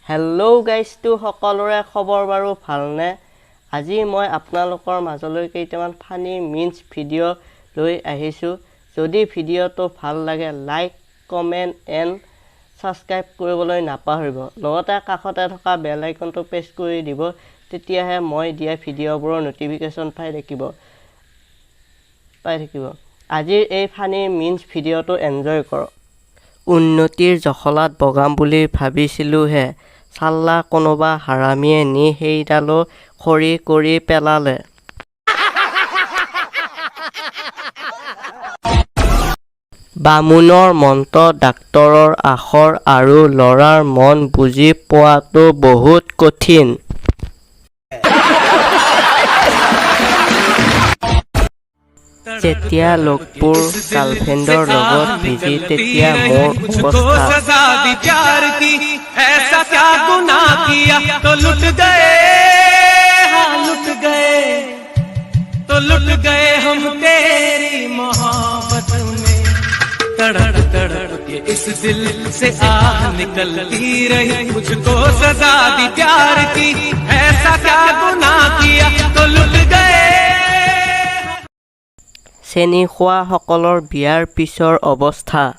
hello' guys two সকলোৰে খবৰ বাৰু ভালনে আজি মই আপোনালোকৰ মাজলৈ কেইটামান ফানি মিন্স ভিডিঅ' লৈ আহিছোঁ যদি ভিডিঅ'টো ভাল লাগে লাইক কমেন্ট এণ্ড সাবস্ক্ৰাইব কৰিবলৈ নাপাহৰিব লগতে কাষতে থকা বেল আইকনটো প্ৰেছ কৰি দিব তেতিয়াহে মই দিয়া ভিডিঅ'বোৰৰ নটিফিকেশ্যন পাই থাকিব আজিৰ এই ফানি মিন্স ভিডিঅ'টো এনজয় কৰক উন্নতিৰ জখলাত বগাম বুলি ভাবিছিলোহে চাল্লা কোনোবা হাৰামীয়ে নি সেইডালো খৰি কৰি পেলালে বামুণৰ মন্ত্ৰ ডাক্তৰৰ আখৰ আৰু লৰাৰ মন বুজি পোৱাটো বহুত কঠিন যেতিয়া লগবোৰ গাৰ্লফ্ৰেণ্ডৰ লগত ভিজি তেতিয়া মোৰ অৱস্থা लुट गए हम तेरी मोहब्बत में तड़प तड़प के इस दिल से आह निकलती रही मुझको सजा दी प्यार की ऐसा क्या गुनाह किया तो लुट गए চেনি খোৱা সকলৰ বিয়াৰ পিছৰ অৱস্থা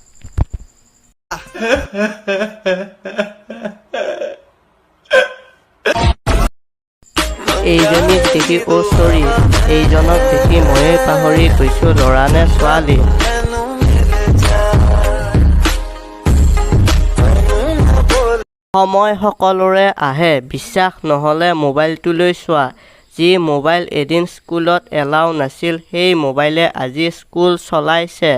এইজনীক দেখি চৰি এইজনক দেখি ময়ে পাহৰি গৈছোঁ ল'ৰা নে ছোৱালী সময় সকলোৰে আহে বিশ্বাস নহ'লে মোবাইলটোলৈ চোৱা যি মোবাইল এদিন স্কুলত এলাও নাছিল সেই মোবাইলে আজি স্কুল চলাইছে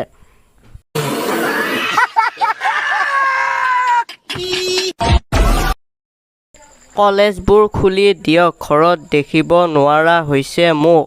কলেজবোৰ খুলি দিয়ক ঘৰত দেখিব নোৱাৰা হৈছে মোক